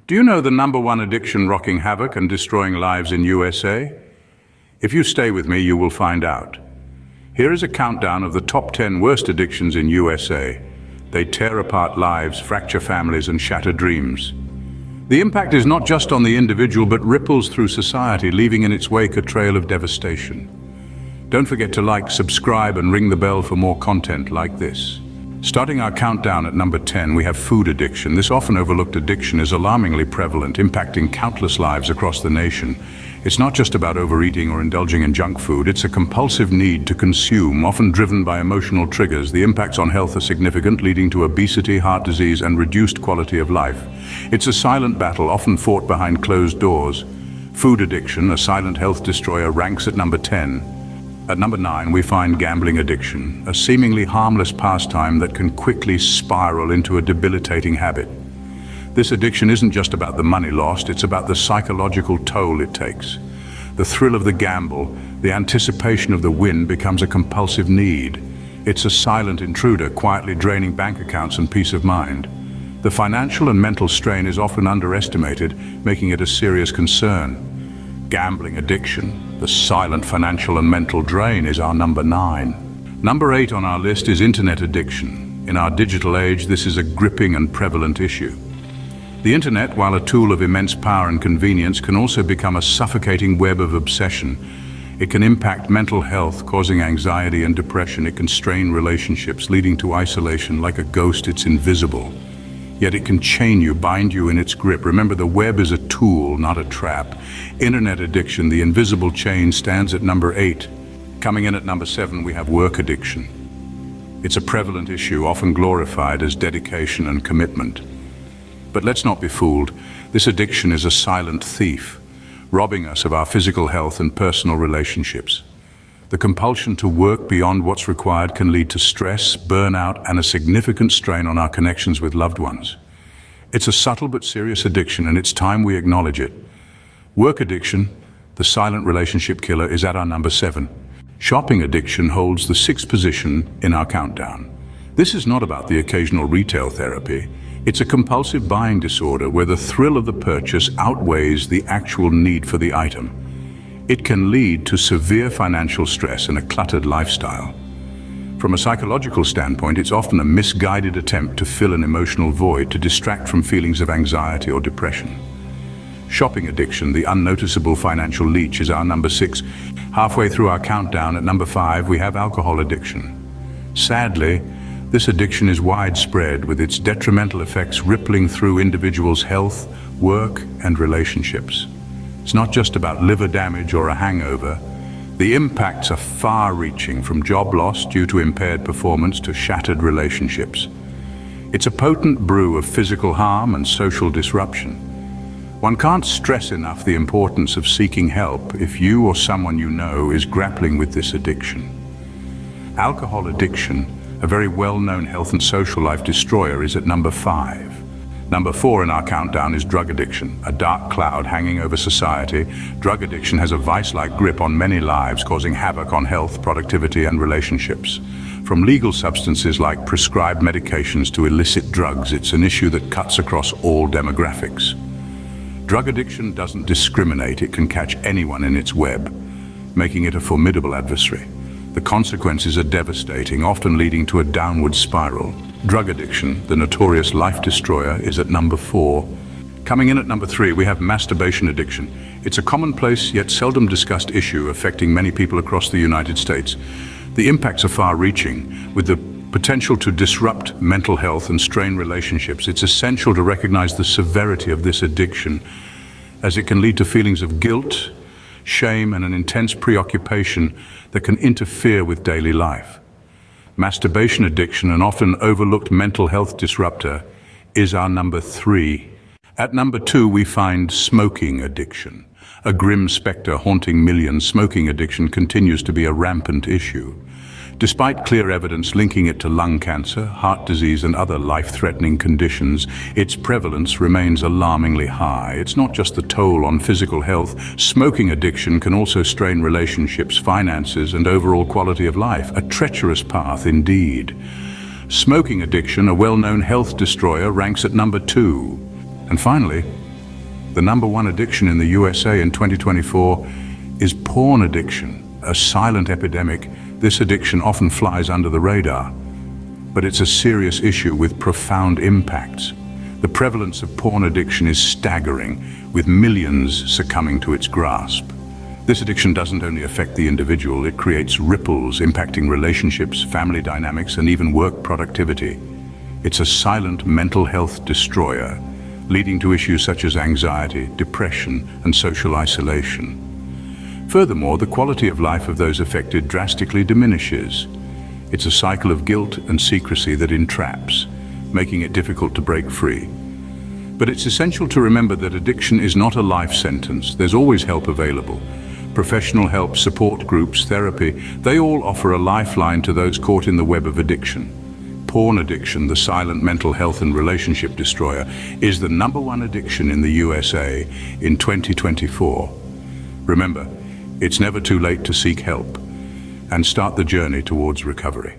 Do you know the number one addiction wreaking havoc and destroying lives in USA? If you stay with me, you will find out. Here is a countdown of the top 10 worst addictions in USA. They tear apart lives, fracture families, and shatter dreams. The impact is not just on the individual, but ripples through society, leaving in its wake a trail of devastation. Don't forget to like, subscribe, and ring the bell for more content like this. Starting our countdown at number 10, we have food addiction. This often overlooked addiction is alarmingly prevalent, impacting countless lives across the nation. It's not just about overeating or indulging in junk food. It's a compulsive need to consume, often driven by emotional triggers. The impacts on health are significant, leading to obesity, heart disease, and reduced quality of life. It's a silent battle, often fought behind closed doors. Food addiction, a silent health destroyer, ranks at number 10. At number 9, we find gambling addiction, a seemingly harmless pastime that can quickly spiral into a debilitating habit. This addiction isn't just about the money lost, it's about the psychological toll it takes. The thrill of the gamble, the anticipation of the win becomes a compulsive need. It's a silent intruder, quietly draining bank accounts and peace of mind. The financial and mental strain is often underestimated, making it a serious concern. Gambling addiction, the silent financial and mental drain, is our number 9. Number 8 on our list is internet addiction. In our digital age, this is a gripping and prevalent issue. The internet, while a tool of immense power and convenience, can also become a suffocating web of obsession. It can impact mental health, causing anxiety and depression. It can strain relationships, leading to isolation. Like a ghost, it's invisible. Yet it can chain you, bind you in its grip. Remember, the web is a tool, not a trap. Internet addiction, the invisible chain, stands at number 8. Coming in at number 7, we have work addiction. It's a prevalent issue, often glorified as dedication and commitment. But let's not be fooled. This addiction is a silent thief, robbing us of our physical health and personal relationships. The compulsion to work beyond what's required can lead to stress, burnout, and a significant strain on our connections with loved ones. It's a subtle but serious addiction, and it's time we acknowledge it. Work addiction, the silent relationship killer, is at our number 7. Shopping addiction holds the 6th position in our countdown. This is not about the occasional retail therapy. It's a compulsive buying disorder where the thrill of the purchase outweighs the actual need for the item. It can lead to severe financial stress and a cluttered lifestyle. From a psychological standpoint, it's often a misguided attempt to fill an emotional void, to distract from feelings of anxiety or depression. Shopping addiction, the unnoticeable financial leech, is our number 6. Halfway through our countdown at number 5, we have alcohol addiction. Sadly, this addiction is widespread, with its detrimental effects rippling through individuals' health, work, and relationships. It's not just about liver damage or a hangover. The impacts are far-reaching, from job loss due to impaired performance to shattered relationships. It's a potent brew of physical harm and social disruption. One can't stress enough the importance of seeking help if you or someone you know is grappling with this addiction. Alcohol addiction, a very well-known health and social life destroyer, is at number 5. Number 4 in our countdown is drug addiction, a dark cloud hanging over society. Drug addiction has a vice-like grip on many lives, causing havoc on health, productivity, and relationships. From legal substances like prescribed medications to illicit drugs, it's an issue that cuts across all demographics. Drug addiction doesn't discriminate. It can catch anyone in its web, making it a formidable adversary. The consequences are devastating, often leading to a downward spiral. Drug addiction, the notorious life destroyer, is at number 4. Coming in at number 3, we have masturbation addiction. It's a commonplace yet seldom discussed issue affecting many people across the United States. The impacts are far-reaching, with the potential to disrupt mental health and strain relationships. It's essential to recognize the severity of this addiction, as it can lead to feelings of guilt, shame, and an intense preoccupation that can interfere with daily life. Masturbation addiction, an often overlooked mental health disruptor, is our number 3. At number 2, we find smoking addiction. A grim specter haunting millions, smoking addiction continues to be a rampant issue. Despite clear evidence linking it to lung cancer, heart disease, and other life-threatening conditions, its prevalence remains alarmingly high. It's not just the toll on physical health. Smoking addiction can also strain relationships, finances, and overall quality of life. A treacherous path indeed. Smoking addiction, a well-known health destroyer, ranks at number 2. And finally, The number one addiction in the USA in 2024 is porn addiction, a silent epidemic. This addiction often flies under the radar, but it's a serious issue with profound impacts. The prevalence of porn addiction is staggering, with millions succumbing to its grasp. This addiction doesn't only affect the individual, it creates ripples impacting relationships, family dynamics, and even work productivity. It's a silent mental health destroyer, leading to issues such as anxiety, depression, and social isolation. Furthermore, the quality of life of those affected drastically diminishes. It's a cycle of guilt and secrecy that entraps, making it difficult to break free. But it's essential to remember that addiction is not a life sentence. There's always help available. Professional help, support groups, therapy, they all offer a lifeline to those caught in the web of addiction. Porn addiction, the silent mental health and relationship destroyer, is the number one addiction in the USA in 2024. Remember, it's never too late to seek help and start the journey towards recovery.